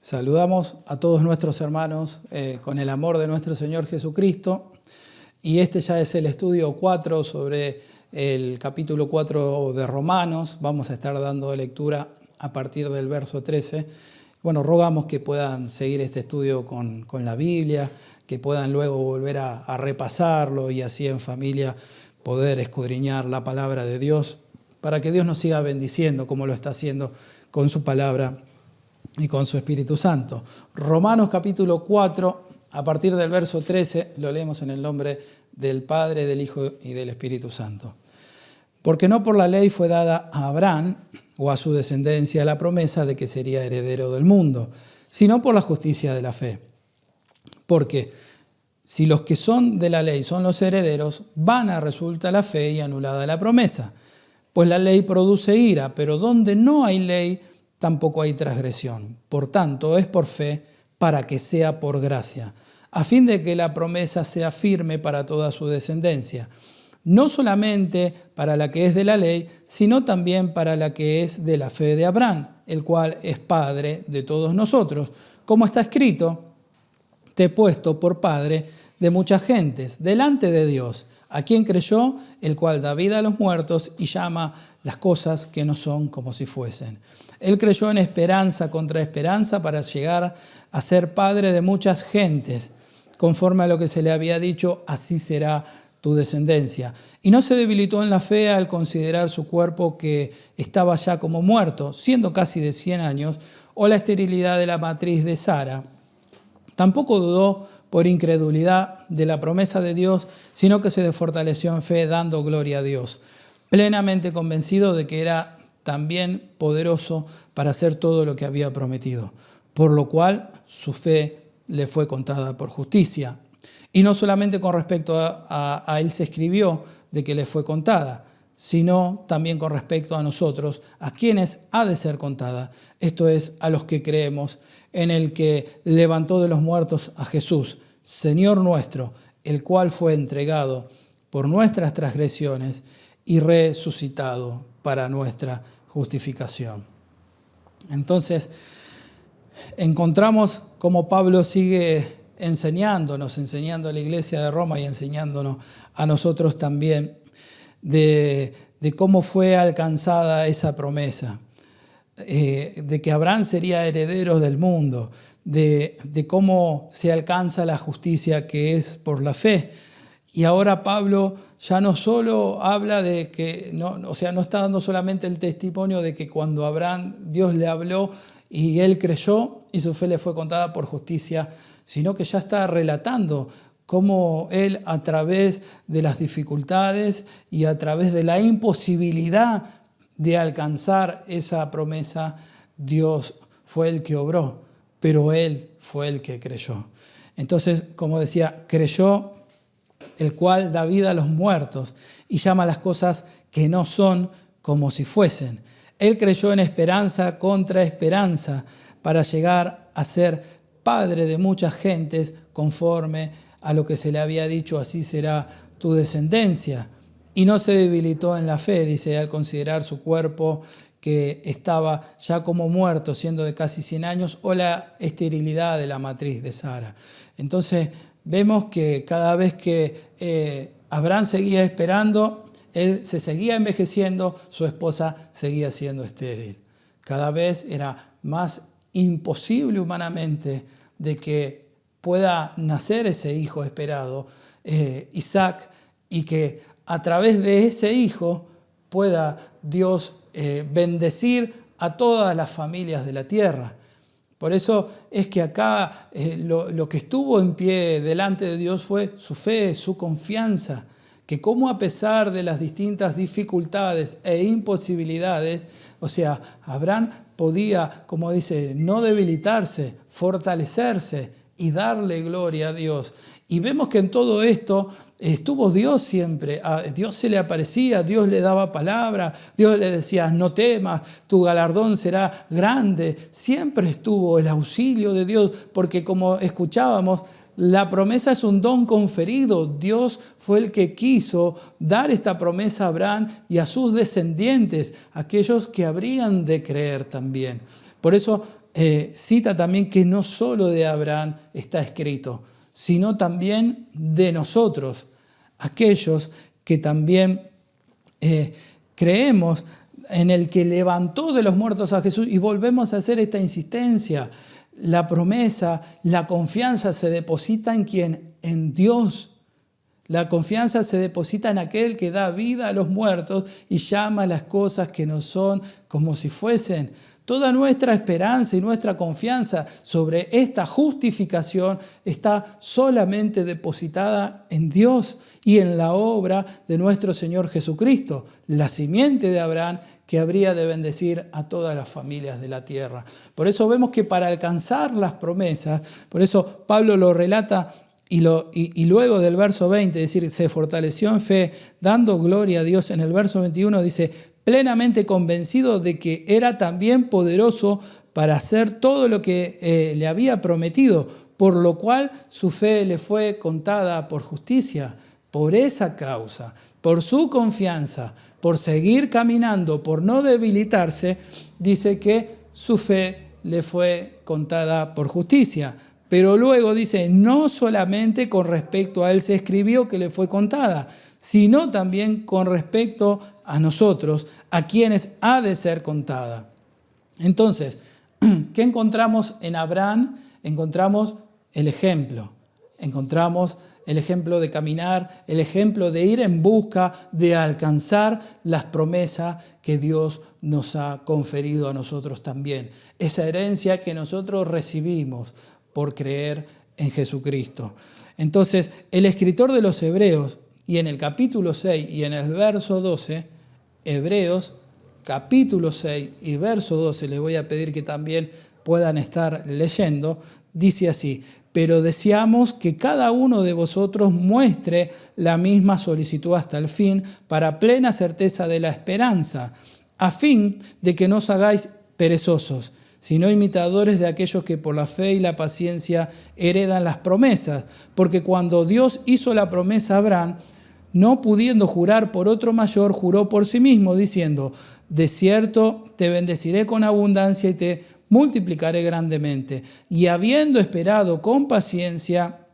Saludamos a todos nuestros hermanos con el amor de nuestro Señor Jesucristo. Y este ya es el estudio 4 sobre el capítulo 4 de Romanos. Vamos a estar dando lectura a partir del verso 13. Bueno, rogamos que puedan seguir este estudio con la Biblia, que puedan luego volver a repasarlo y así en familia poder escudriñar la palabra de Dios para que Dios nos siga bendiciendo como lo está haciendo con su palabra y con su Espíritu Santo. Romanos capítulo 4, a partir del verso 13, lo leemos en el nombre del Padre, del Hijo y del Espíritu Santo. Porque no por la ley fue dada a Abraham o a su descendencia la promesa de que sería heredero del mundo, sino por la justicia de la fe. Porque si los que son de la ley son los herederos, vana resulta la fe y anulada la promesa. Pues la ley produce ira, pero donde no hay ley, tampoco hay transgresión. Por tanto, es por fe para que sea por gracia, a fin de que la promesa sea firme para toda su descendencia, no solamente para la que es de la ley, sino también para la que es de la fe de Abraham, el cual es padre de todos nosotros. Como está escrito, te he puesto por padre de muchas gentes, delante de Dios, a quien creyó, el cual da vida a los muertos y llama las cosas que no son como si fuesen. Él creyó en esperanza contra esperanza para llegar a ser padre de muchas gentes, conforme a lo que se le había dicho, así será tu descendencia. Y no se debilitó en la fe al considerar su cuerpo que estaba ya como muerto, siendo casi de 100 años, o la esterilidad de la matriz de Sara. Tampoco dudó por incredulidad de la promesa de Dios, sino que se fortaleció en fe, dando gloria a Dios, plenamente convencido de que era también poderoso para hacer todo lo que había prometido, por lo cual su fe le fue contada por justicia. Y no solamente con respecto a él se escribió de que le fue contada, sino también con respecto a nosotros, a quienes ha de ser contada, esto es, a los que creemos en el que levantó de los muertos a Jesús, Señor nuestro, el cual fue entregado por nuestras transgresiones y resucitado para nuestra justificación. Entonces, encontramos cómo Pablo sigue enseñando a la iglesia de Roma y enseñándonos a nosotros también de cómo fue alcanzada esa promesa, de que Abraham sería heredero del mundo, de cómo se alcanza la justicia que es por la fe. Y ahora Pablo ya no solo habla de que, no está dando solamente el testimonio de que cuando Abraham Dios le habló y él creyó y su fe le fue contada por justicia, sino que ya está relatando cómo él a través de las dificultades y a través de la imposibilidad de alcanzar esa promesa, Dios fue el que obró, pero él fue el que creyó. Entonces, como decía, creyó, el cual da vida a los muertos y llama las cosas que no son como si fuesen. Él creyó en esperanza contra esperanza para llegar a ser padre de muchas gentes conforme a lo que se le había dicho, así será tu descendencia. Y no se debilitó en la fe, dice, al considerar su cuerpo que estaba ya como muerto, siendo de casi 100 años, o la esterilidad de la matriz de Sara. Entonces, vemos que cada vez que Abraham seguía esperando, él se seguía envejeciendo, su esposa seguía siendo estéril. Cada vez era más imposible humanamente de que pueda nacer ese hijo esperado, Isaac, y que a través de ese hijo pueda Dios bendecir a todas las familias de la tierra. Por eso es que acá lo que estuvo en pie delante de Dios fue su fe, su confianza, que como a pesar de las distintas dificultades e imposibilidades, o sea, Abraham podía, como dice, no debilitarse, fortalecerse y darle gloria a Dios. Y vemos que en todo esto estuvo Dios siempre. A Dios se le aparecía, Dios le daba palabra, Dios le decía, no temas, tu galardón será grande. Siempre estuvo el auxilio de Dios, porque como escuchábamos, la promesa es un don conferido. Dios fue el que quiso dar esta promesa a Abraham y a sus descendientes, aquellos que habrían de creer también. Por eso cita también que no solo de Abraham está escrito, sino también de nosotros, aquellos que también creemos en el que levantó de los muertos a Jesús, y volvemos a hacer esta insistencia. La promesa, la confianza se deposita en quién, en Dios. La confianza se deposita en aquel que da vida a los muertos y llama a las cosas que no son como si fuesen. Toda nuestra esperanza y nuestra confianza sobre esta justificación está solamente depositada en Dios y en la obra de nuestro Señor Jesucristo, la simiente de Abraham que habría de bendecir a todas las familias de la tierra. Por eso vemos que para alcanzar las promesas, por eso Pablo lo relata y luego del verso 20, es decir, se fortaleció en fe, dando gloria a Dios. En el verso 21 dice, plenamente convencido de que era también poderoso para hacer todo lo que le había prometido, por lo cual su fe le fue contada por justicia. Por esa causa, por su confianza, por seguir caminando, por no debilitarse, dice que su fe le fue contada por justicia. Pero luego dice, no solamente con respecto a él se escribió que le fue contada, sino también con respecto a nosotros, a quienes ha de ser contada. Entonces, ¿qué encontramos en Abraham? Encontramos el ejemplo. Encontramos el ejemplo de caminar, el ejemplo de ir en busca de alcanzar las promesas que Dios nos ha conferido a nosotros también. Esa herencia que nosotros recibimos por creer en Jesucristo. Entonces, el escritor de los Hebreos, y en el capítulo 6 y en el verso 12, Hebreos, capítulo 6 y verso 12, les voy a pedir que también puedan estar leyendo, dice así, pero deseamos que cada uno de vosotros muestre la misma solicitud hasta el fin, para plena certeza de la esperanza, a fin de que no os hagáis perezosos, sino imitadores de aquellos que por la fe y la paciencia heredan las promesas. Porque cuando Dios hizo la promesa a Abraham, no pudiendo jurar por otro mayor, juró por sí mismo, diciendo, de cierto te bendeciré con abundancia y te multiplicaré grandemente. Y habiendo esperado con paciencia,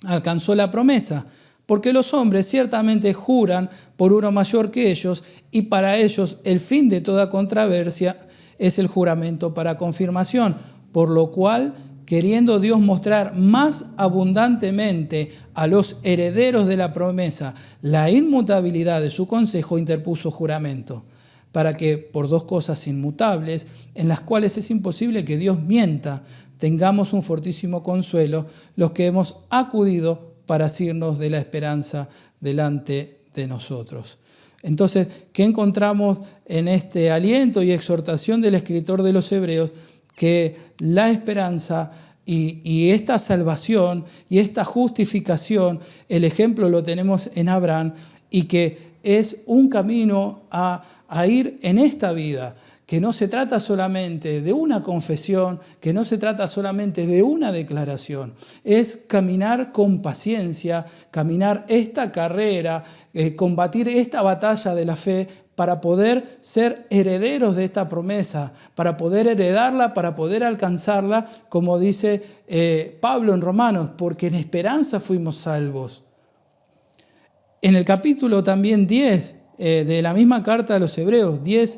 alcanzó la promesa. Porque los hombres ciertamente juran por uno mayor que ellos, y para ellos el fin de toda controversia es el juramento para confirmación, por lo cual, queriendo Dios mostrar más abundantemente a los herederos de la promesa la inmutabilidad de su consejo, interpuso juramento, para que por dos cosas inmutables, en las cuales es imposible que Dios mienta, tengamos un fortísimo consuelo los que hemos acudido para asirnos de la esperanza delante de nosotros. Entonces, ¿qué encontramos en este aliento y exhortación del escritor de los Hebreos? Que la esperanza y esta salvación y esta justificación, el ejemplo lo tenemos en Abraham, y que es un camino a ir en esta vida, que no se trata solamente de una confesión, que no se trata solamente de una declaración, es caminar con paciencia, caminar esta carrera, combatir esta batalla de la fe para poder ser herederos de esta promesa, para poder heredarla, para poder alcanzarla, como dice Pablo en Romanos, porque en esperanza fuimos salvos. En el capítulo también 10 de la misma carta de los Hebreos 10,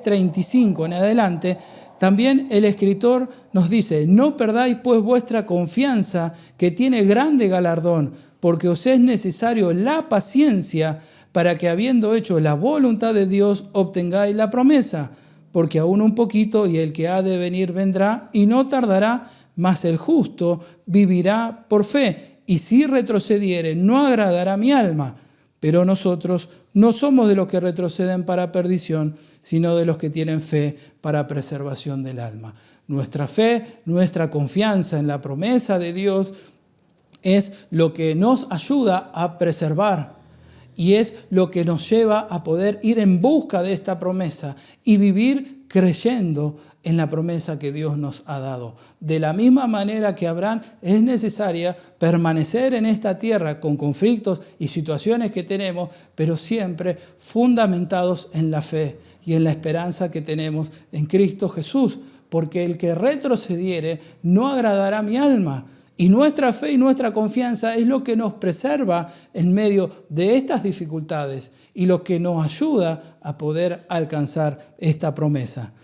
35 en adelante, también el escritor nos dice, no perdáis pues vuestra confianza, que tiene grande galardón, porque os es necesario la paciencia para que, habiendo hecho la voluntad de Dios, obtengáis la promesa, porque aún un poquito y el que ha de venir vendrá y no tardará, mas el justo vivirá por fe, y si retrocediere no agradará mi alma. Pero nosotros no somos de los que retroceden para perdición, sino de los que tienen fe para preservación del alma. Nuestra fe, nuestra confianza en la promesa de Dios es lo que nos ayuda a preservar y es lo que nos lleva a poder ir en busca de esta promesa y vivir creyendo en la promesa que Dios nos ha dado. De la misma manera que Abraham, es necesaria permanecer en esta tierra con conflictos y situaciones que tenemos, pero siempre fundamentados en la fe y en la esperanza que tenemos en Cristo Jesús, porque el que retrocediere no agradará a mi alma. Y nuestra fe y nuestra confianza es lo que nos preserva en medio de estas dificultades y lo que nos ayuda a poder alcanzar esta promesa.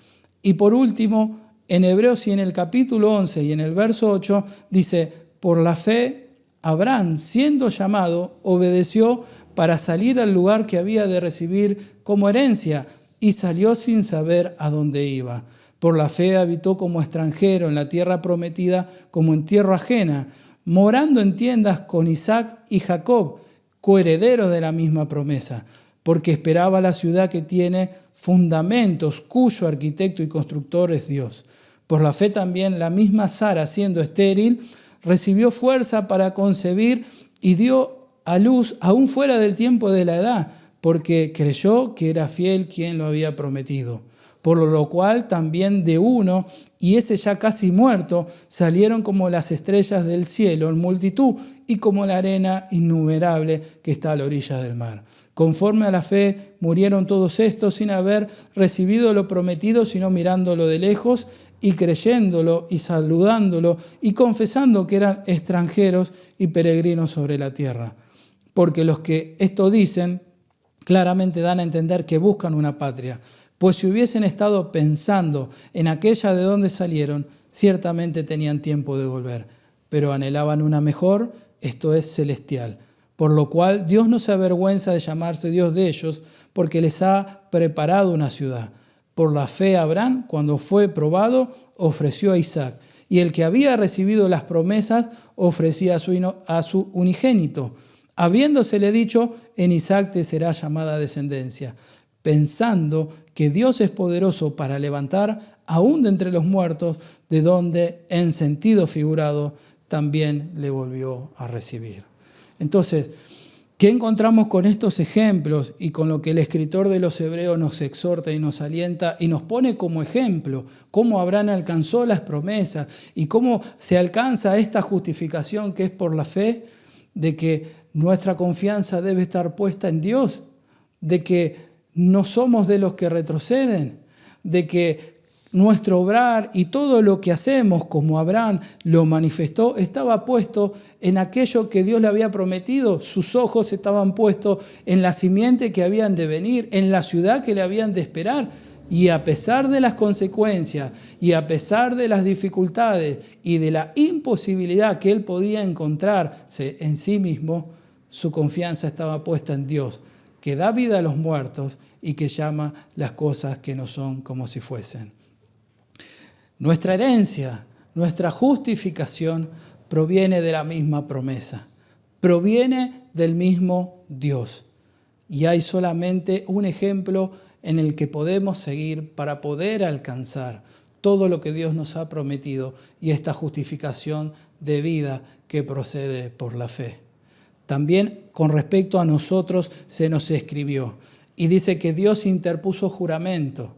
Y por último, en Hebreos y en el capítulo 11 y en el verso 8 dice, por la fe Abraham, siendo llamado, obedeció para salir al lugar que había de recibir como herencia y salió sin saber a dónde iba. Por la fe habitó como extranjero en la tierra prometida como en tierra ajena, morando en tiendas con Isaac y Jacob, coherederos de la misma promesa, porque esperaba la ciudad que tiene fundamentos, cuyo arquitecto y constructor es Dios. Por la fe también la misma Sara, siendo estéril, recibió fuerza para concebir y dio a luz aún fuera del tiempo de la edad, porque creyó que era fiel quien lo había prometido. Por lo cual también de uno, y ese ya casi muerto, salieron como las estrellas del cielo en multitud y como la arena innumerable que está a la orilla del mar. Conforme a la fe murieron todos estos sin haber recibido lo prometido, sino mirándolo de lejos y creyéndolo y saludándolo y confesando que eran extranjeros y peregrinos sobre la tierra. Porque los que esto dicen claramente dan a entender que buscan una patria. Pues si hubiesen estado pensando en aquella de donde salieron, ciertamente tenían tiempo de volver, pero anhelaban una mejor, esto es celestial. Por lo cual Dios no se avergüenza de llamarse Dios de ellos, porque les ha preparado una ciudad. Por la fe Abraham, cuando fue probado, ofreció a Isaac, y el que había recibido las promesas ofrecía a su unigénito, habiéndosele dicho, en Isaac te será llamada descendencia, pensando que Dios es poderoso para levantar aún de entre los muertos, de donde, en sentido figurado, también le volvió a recibir. Entonces, ¿qué encontramos con estos ejemplos y con lo que el escritor de los Hebreos nos exhorta y nos alienta y nos pone como ejemplo? Cómo Abraham alcanzó las promesas y cómo se alcanza esta justificación que es por la fe, de que nuestra confianza debe estar puesta en Dios, de que no somos de los que retroceden, de que nuestro obrar y todo lo que hacemos, como Abraham lo manifestó, estaba puesto en aquello que Dios le había prometido. Sus ojos estaban puestos en la simiente que habían de venir, en la ciudad que le habían de esperar. Y a pesar de las consecuencias, y a pesar de las dificultades y de la imposibilidad que él podía encontrarse en sí mismo, su confianza estaba puesta en Dios, que da vida a los muertos y que llama las cosas que no son como si fuesen. Nuestra herencia, nuestra justificación proviene de la misma promesa, proviene del mismo Dios. Y hay solamente un ejemplo en el que podemos seguir para poder alcanzar todo lo que Dios nos ha prometido y esta justificación de vida que procede por la fe. También con respecto a nosotros se nos escribió y dice que Dios interpuso juramento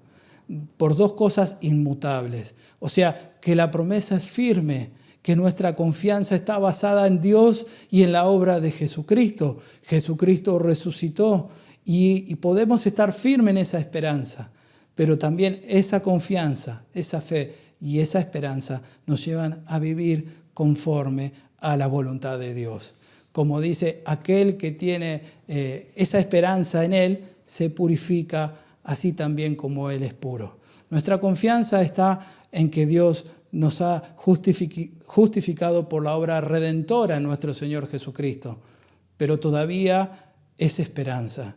por dos cosas inmutables. O sea, que la promesa es firme, que nuestra confianza está basada en Dios y en la obra de Jesucristo. Jesucristo resucitó y podemos estar firmes en esa esperanza. Pero también esa confianza, esa fe y esa esperanza nos llevan a vivir conforme a la voluntad de Dios. Como dice, aquel que tiene esa esperanza en Él se purifica así también como Él es puro. Nuestra confianza está en que Dios nos ha justificado por la obra redentora en nuestro Señor Jesucristo. Pero todavía es esperanza.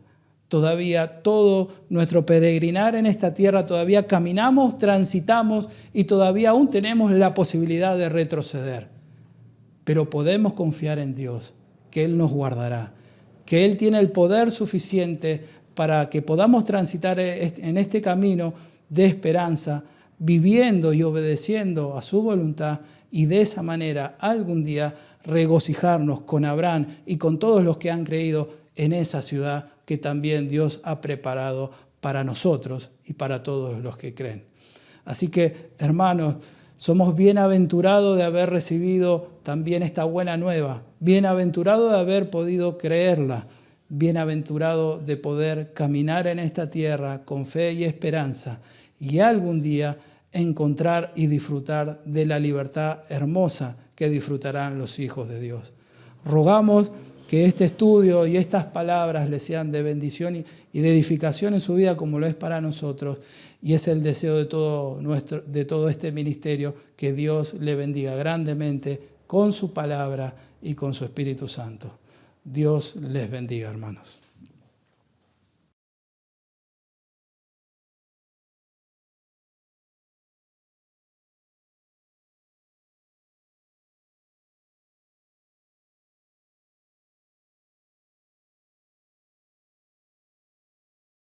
Todavía todo nuestro peregrinar en esta tierra, todavía caminamos, transitamos y todavía aún tenemos la posibilidad de retroceder. Pero podemos confiar en Dios, que Él nos guardará, que Él tiene el poder suficiente para que podamos transitar en este camino de esperanza, viviendo y obedeciendo a su voluntad y de esa manera algún día regocijarnos con Abraham y con todos los que han creído en esa ciudad que también Dios ha preparado para nosotros y para todos los que creen. Así que, hermanos, somos bienaventurados de haber recibido también esta buena nueva, bienaventurados de haber podido creerla, bienaventurados de poder caminar en esta tierra con fe y esperanza y algún día encontrar y disfrutar de la libertad hermosa que disfrutarán los hijos de Dios. Rogamos que este estudio y estas palabras les sean de bendición y de edificación en su vida como lo es para nosotros. Y es el deseo de todo este ministerio, que Dios le bendiga grandemente con su palabra y con su Espíritu Santo. Dios les bendiga, hermanos.